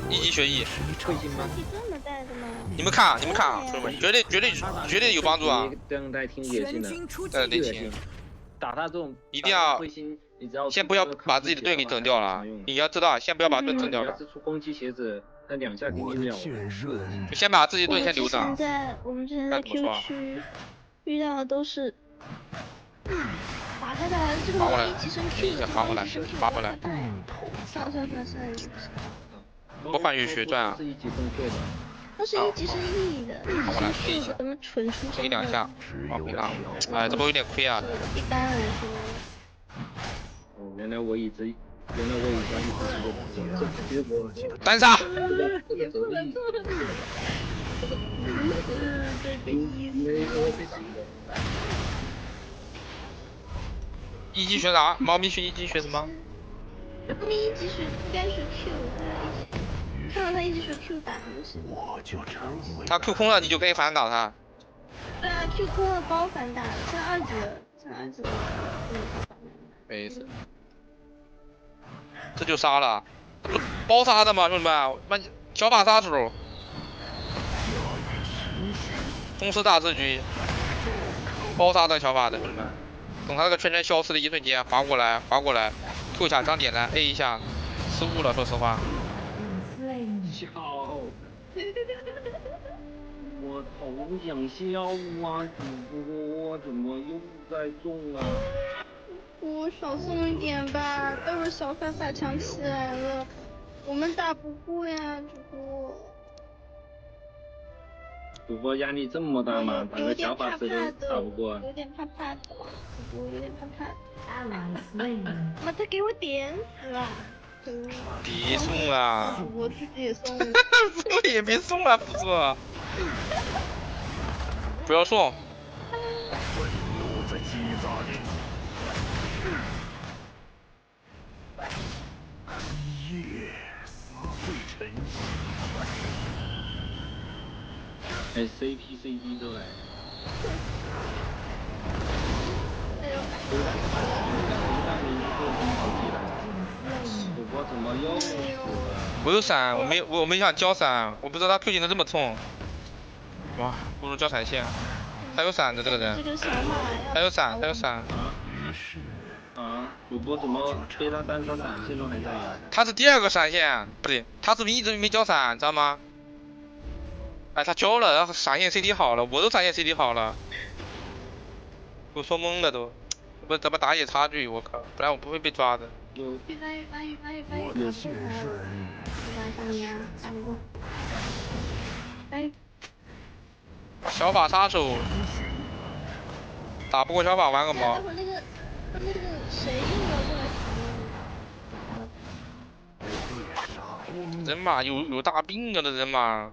一级学艺，会心吗？这么带的吗？你们看，兄弟们，绝对有帮助啊！这样带挺野性的，得听，打他这种一定要会心，你知道先不要把自己的队给整掉了，你要知道，先不要把队整掉了。要是出攻击鞋子，那2下给你秒了。就先把自己队先留着。我们之前在 Q 区遇到的都是。打开的这个一级升 Q 的，发过来，发过来。算，不换越血钻啊！都是一级升 E 的，发过来 K 一下，咱们纯出给2下，好平了。哎，这波有点亏啊。一般来说。哦，原来我一直单杀。一级学啥？猫咪学一级学什么？猫咪一级学应该是 Q 的，看到他一直学 Q 打就行。他 Q 空了你就可以反打他。对啊 ，Q 空了包反打，像二级的。没事。这就杀了，这不包杀的吗，兄弟们？妈小法杀手，公司大结局，包杀的小法的兄弟们。等他那个圈圈消失的一瞬间，划过来 ，Q 下张点燃 ，A 一下，失误了，说实话。笑，我好想笑啊！主播怎么又在中啊？我少送一点吧，待会儿小法法强起来了，我们打不过呀，主播。主播压力这么大吗？打个小法师都打不过。有点怕怕的，主播有点怕怕。妈，他给我点死了！别送了，主播自己也送。辅助也别送了，辅助。不要送。哎 ，CP、CD 都来。主播怎么又死了？我有闪，我没想交闪，我不知道他 Q 技能这么冲。哇，不如交闪现。他有闪的这个人。他有闪。啊，主播怎么被他单杀闪现都还在呀？他是第2个闪现，不对，他是不是一直没交闪，知道吗？哎，他交了，然后闪现 CD 好了，我都闪现 CD 好了，给我说懵了都，不怎么打野差距，我靠，不然我不会被抓的。小法杀手，打不过小法玩个毛。那个谁又要过来？人马有大病啊，这人马。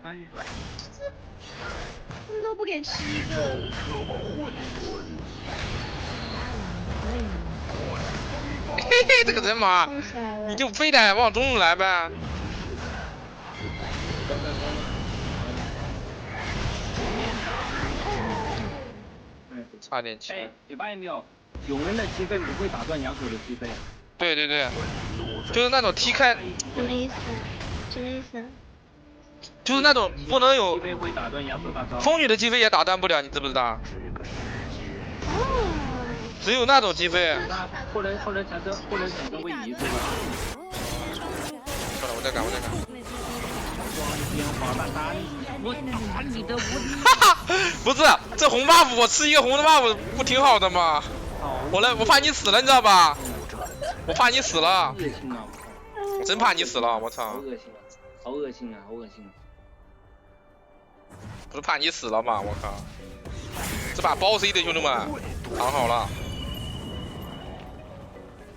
哎，他们都不给吃一个。嘿嘿，这个人马，你就非得往中路来呗。差点气。哎，你发现没有？永恩的击飞不会打断杨口的击飞。对，就是那种踢开。什么意思？就是那种不能有。击飞会打断杨口大招。风雨的击飞也打断不了，你知不知道？只有那种击飞。后来产生位移是吧？算了，我再改。哈哈，不是，这红 buff 我吃一个红的 buff 不挺好的吗？我怕你死了，你知道吧？我怕你死了。我真怕你死了，我操！好恶心啊！不是怕你死了吗？我靠！这把包 C 的兄弟们躺好了。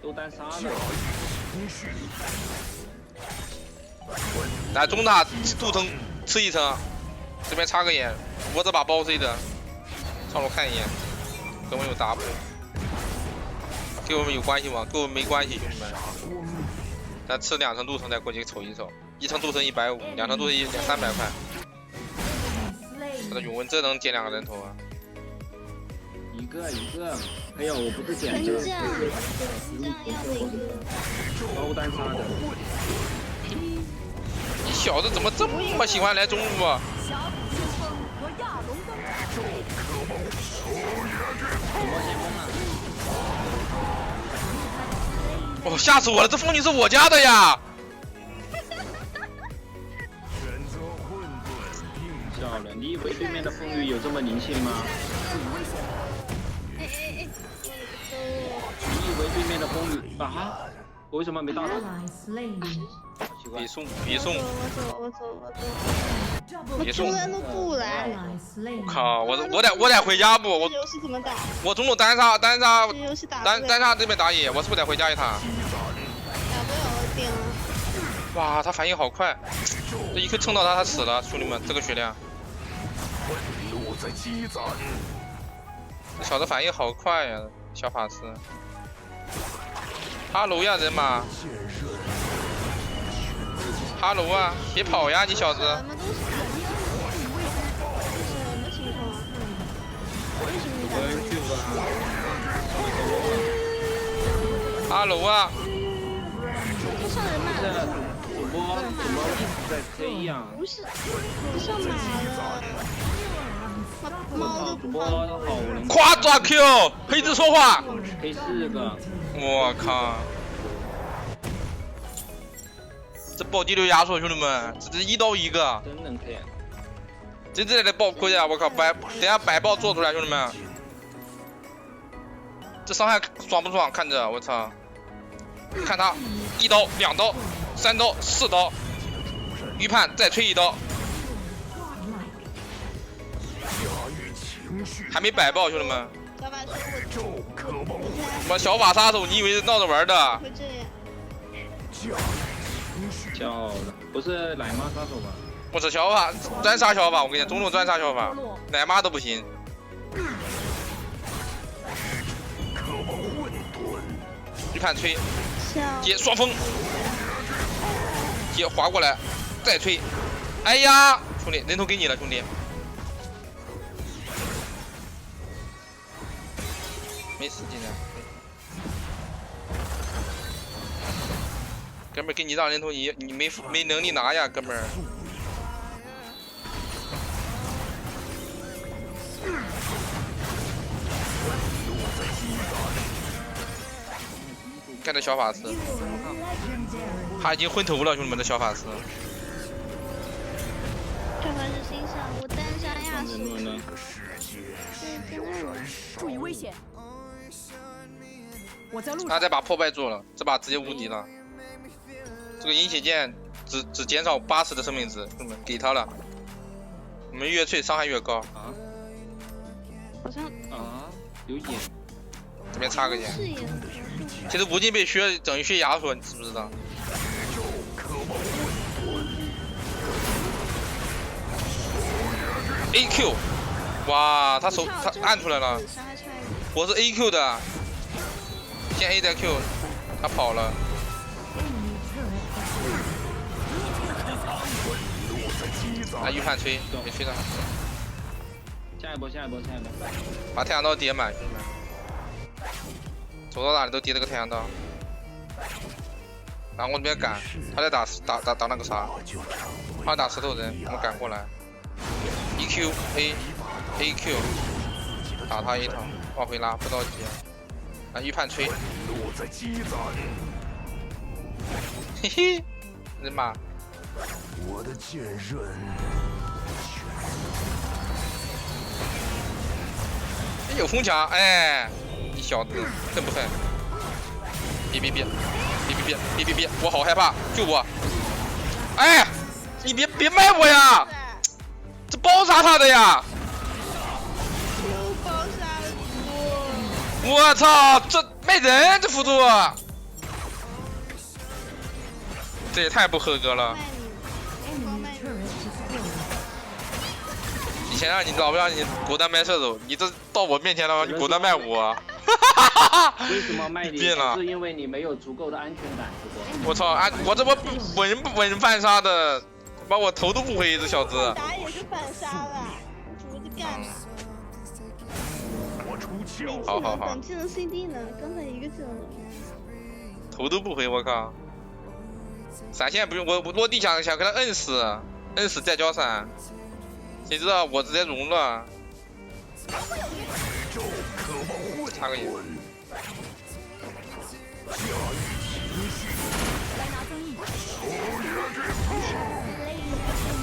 都单杀了。来中塔镀层吃一层，这边插个眼，我这把包 C 的，上路看一眼，跟我有 W， 跟我们有关系吗？跟我们没关系，兄弟们。咱吃2层镀层再过去瞅一瞅，1层镀层150，2层镀层200-300块。他的永温真能捡2个人头啊！一个，还有我不是捡的，全将要的一个。高单杀的。你小子怎么这么喜欢来中路啊？哦，吓死我了！这风女是我家的呀！笑了，你以为对面的风雨有这么灵性吗？哎，你以为对面的风雨啊？我为什么没到呢？好奇怪别。送，别送！我别送出来都不来。我靠！我得回家不？我这游戏怎么打？我中路单杀这游戏打不了。单杀这边打野，我是不是得回家一趟？打不了，我点了。哇，他反应好快，这一 Q 蹭到他死了，兄弟们，这个血量。这小子反应好快呀，小法师。哈喽呀，人马。哈喽啊，别跑呀，你小子。什么东西？什么情况？为什么你打哈喽啊。这上人马了？主播怎么一直在黑呀？不是，不上马了。猫主播好能。夸抓 Q， 黑子说话。黑4个。我靠！这爆第6压缩，兄弟们，这1刀1个，真能黑。真正的爆亏啊！我靠，等下百爆做出来，兄弟们，这伤害爽不爽？看着，我操！看他1刀、2刀、3刀、4刀，预判再吹1刀，还没百爆，兄弟们。小法师，我小法杀手，你以为是闹着玩的？会这样。叫的不是奶妈杀手吧？我是小法专杀小法，我跟你讲，中路专杀小法，奶妈都不行。预判吹，接双风，接划过来，再吹。哎呀，兄弟，人头给你了，兄弟。没死进来。哥们儿，给你让人头你没能力拿呀，哥们儿。看这小法师，他已经昏头了，兄弟们，这小法师。小法师心想：我单杀亚索，注意危险！我在路上。他这把破败做了，这把直接无敌了。这个阴血剑只减少80的生命值，兄弟们给他了。我们越脆伤害越高。啊？好像啊？有眼。这边插个眼。是眼。其实无尽被削等于削牙索，你知不知道？AQ， 哇，他按出来了。我是 AQ 的，先 A 再 Q， 他跑了。来预判吹，没吹到。下一波，把太阳刀叠满，兄弟们。走到哪里都叠这个太阳刀。然后我这边赶，他在打那个啥，他打石头人，我们赶过来。EQ AQ， 打他一套，往回拉，不着急。啊，预判吹。嘿嘿，人马。我的剑刃。有风墙，哎，你小子恨不恨？别，我好害怕，救我！哎，你别卖我呀！这包杀他的呀！又包杀了我操，这卖人这幅度，这也太不合格了。以前老不让你果断卖射手，你这到我面前了，你果断卖我。为什么卖你？变了，是因为你没有足够的安全感。我操！我这不稳反杀的，把我头都不回，这小子。打也是反杀了，怎么就干了？我出好好好等技能 CD 呢，刚才一个技能。头都不回，我靠！闪现不用，我落地想给他摁死，摁死再交闪，谁知道我直接融了。插个眼。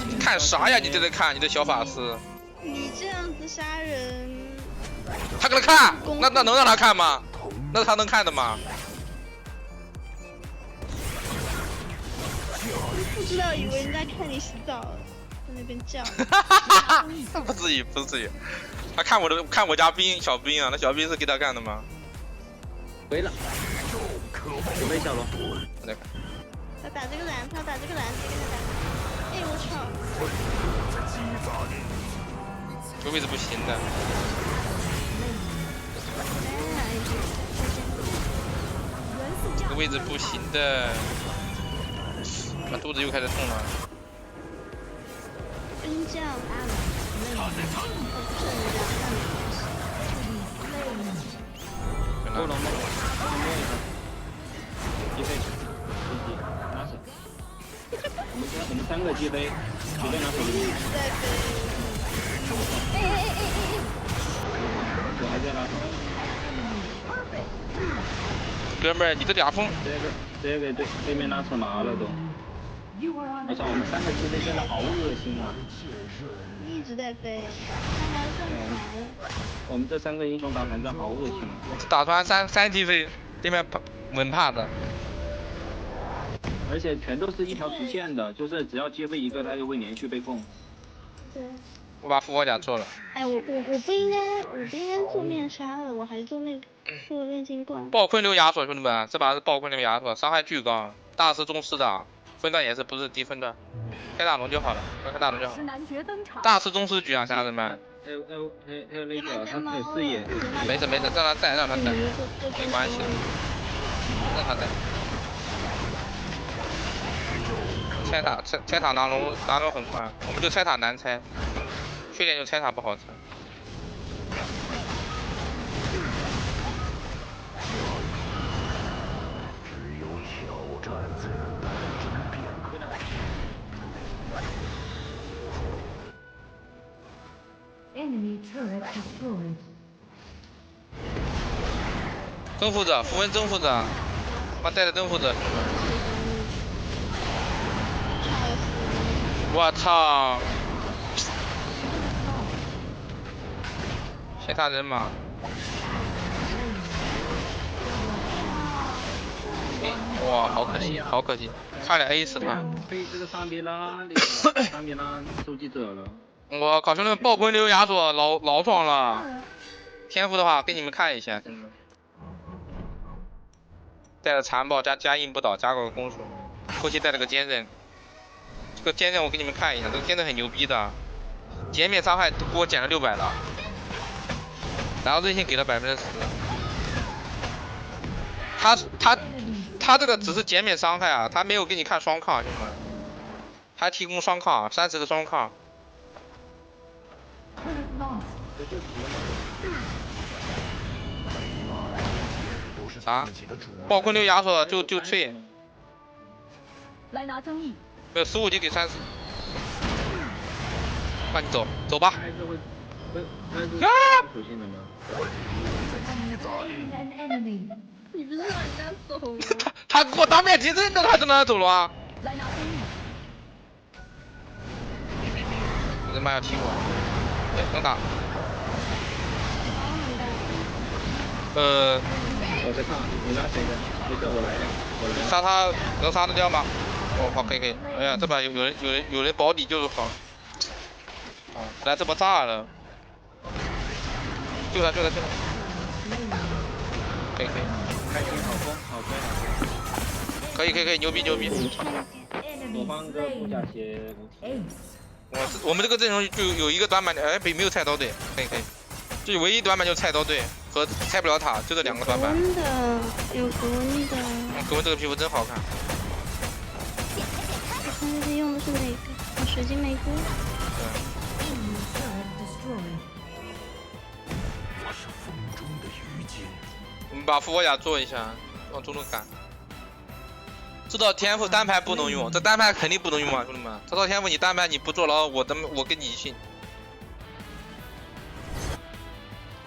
你看啥呀？你在这看，你的小法师。你这样子杀人，他给他看，那能让他看吗？那他能看的吗？不知道以为人家看你洗澡，在那边叫。不至于，不至于。他看我家小兵啊，那小兵是给他干的吗？回了，准备小龙。我再看。他打这个蓝，他打这个蓝，谁给他打？哎，我操！这个位置不行的。这个位置不行的。我肚子又开始痛了。真将。过龙妹，摸一下，击飞，拿手。我们3个击飞，随便拿手榴。我还在拿手。哥们儿，你这俩风。直接给对面拿手拿了都。我操，我们3个击飞真的好恶心啊！一直在飞，他还要上船。我们这3个英雄打团战好恶心啊！打团3击飞，对面稳怕的。而且全都是一条直线的，就是只要击飞一个，他就会连续被控。对。我把复活甲做了。哎，我不应该做面纱的，我还做那个做炼金冠。暴坤流亚索，兄弟们，这把是暴坤流亚索，伤害巨高，大师宗师的，分段也是不是低分段，开大龙就好了，开大龙就好。大师宗师局啊，家人们。还有那个，他有视野。没事，让他带，没关系，让他带。拆塔拿龙很快，我们就拆塔难拆，缺点就拆塔不好拆。只有挑战才能带来变化。Enemy turret destroyed. 征服者，符文征服者，我带着征服者。我操！先杀人马。哇，好可惜，好可惜，差点 A 死他。被这个3比拉收集者了。我靠，兄弟们，暴坤流亚索老爽了。天赋的话，给你们看一下，兄弟们。带了残暴加硬不倒加个攻速，后期带了个坚韧。这个坚韧我给你们看一下，这个坚韧很牛逼的，减免伤害都给我减了600了，然后韧性给了10%。他这个只是减免伤害啊，他没有给你看双抗，兄弟们，还提供双抗，30个双抗。啥？暴坤流亚索就脆。来拿增益。没有15级给30。那你走吧。啊！你不是让人家走吗？他给我当面提阵的，他就让他走了啊！来拿增益。人妈要踢我，对，能打。我在看，你拿谁的？没事，我来了。杀他能杀得掉吗？哦，好，可以。哎呀，这把有人保底就是好。啊，来这波炸了。救他。可以。开心好攻，好可以，牛逼。我放个布甲鞋我们这个阵容就有一个短板的，北没有菜刀队，可以。就唯一短板就是菜刀队和拆不了塔，就这2个短板。有格温的。格温这个皮肤真好看。他这次用的是哪个？水晶玫瑰。是风中的鱼精。我们把复活甲做一下，往中路赶。这套天赋单排不能用，这单排肯定不能用啊，兄弟们！这套天赋你单排你不坐牢，我跟你信。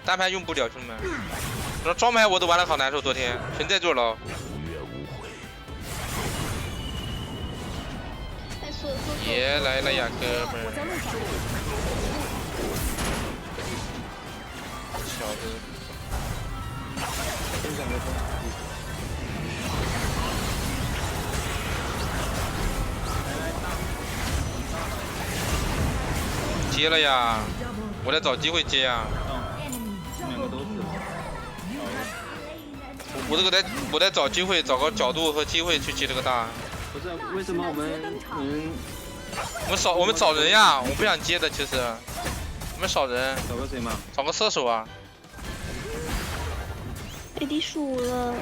单排用不了，兄弟们。这双排我都玩的好难受，昨天全在坐牢。无怨无悔。哎，说别来了呀，哥们儿！小子，先讲个风。接了呀！我在找机会接呀！两个都是。我在找机会，找个角度和机会去接这个大。不是为什么我们我们找人呀，我们不想接的，其实我们少人，找个谁嘛？找个射手啊。 AD 输了。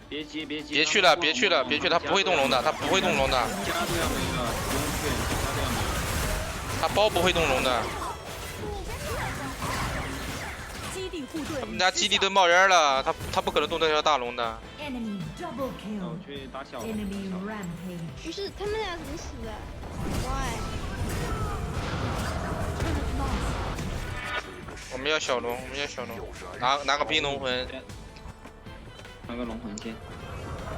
别急别急。别去了，别去了，别去，他不会动龙的，他不会动龙的。家都要没了，不用去，家都要没了。他包不会动龙的。他们家基地都冒烟了，他不可能动这条大龙的。我去打小龙。不是，他们俩怎么死的 ？Why？ 我们要小龙，我们要小龙，拿个冰龙魂，拿个龙魂先。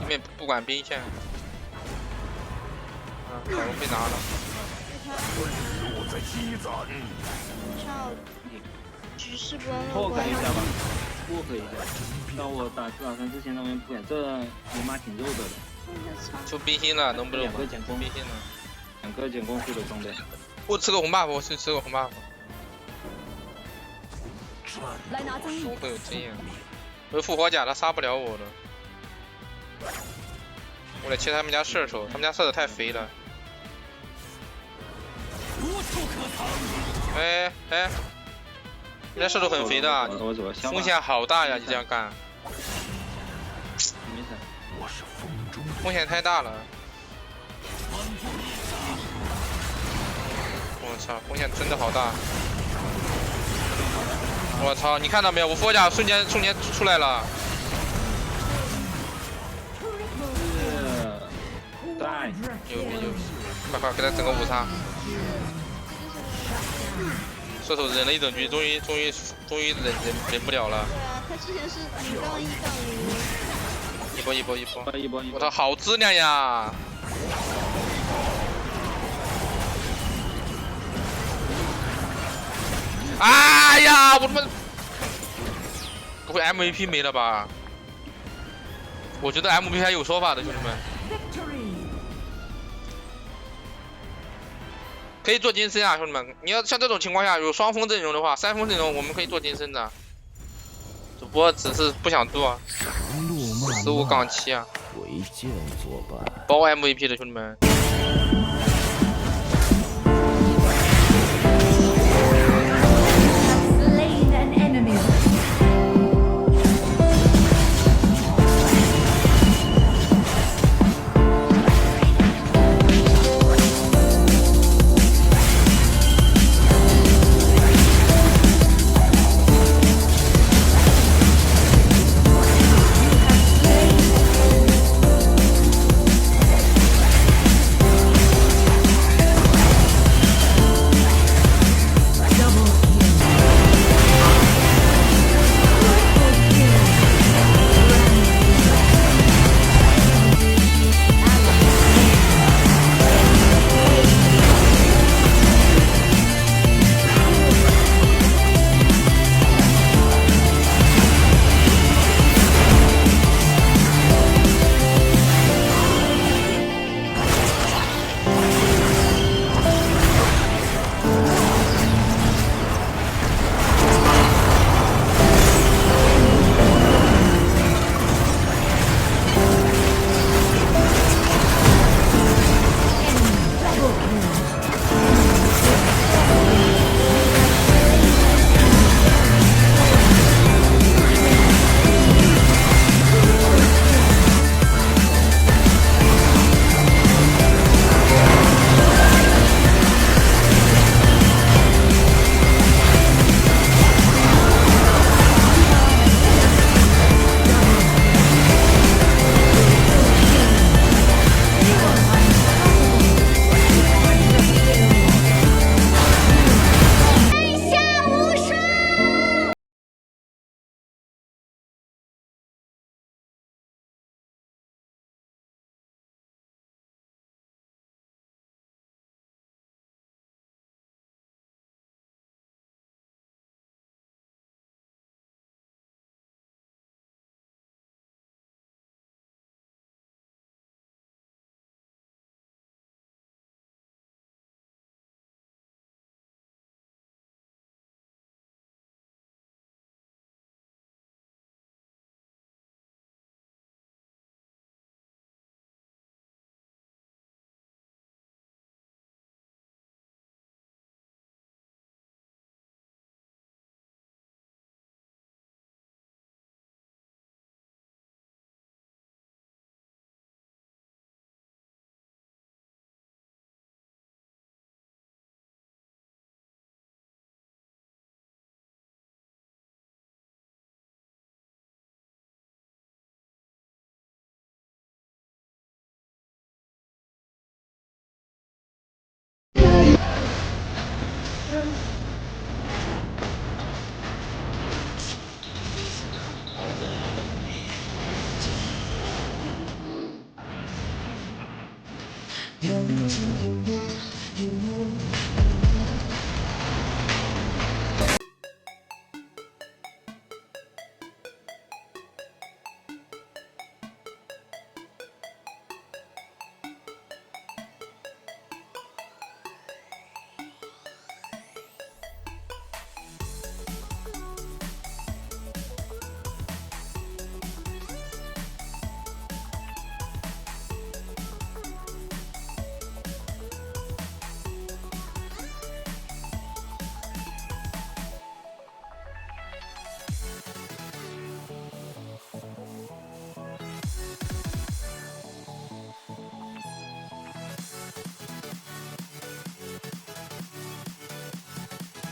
对面不管兵线。啊，小龙被拿了。落在积攒。上局势不能破开一下吧，破开一下。到我打3之前那边破开，这尼玛挺肉的了。出冰心了，能不能？两个减攻，冰心了。2个减攻术的装备。我吃个红 buff，我是吃个红 buff。 来拿增益。怎么会有这样？我有复活甲，他杀不了我了。我得切他们家射手，他们家射手太肥了。哎哎，人家射手很肥的，风险好大呀！你这样干，没事。风险太大了。我操，风险真的好大。 我操！你看到没有？我复活甲瞬间出来了。对。牛逼牛逼！快给他整个5杀！射手忍了一整局，终于忍不了了。对啊，他之前是0-1-0。一波！一波！我操，好质量呀！哎呀，我他妈不会 MVP 没了吧？我觉得 MVP 还有说法的，兄弟们。可以做金身啊，兄弟们！你要像这种情况下有双锋阵容的话，3锋阵容我们可以做金身的，只不过只是不想做。15杠7啊！包 MVP 的兄弟们。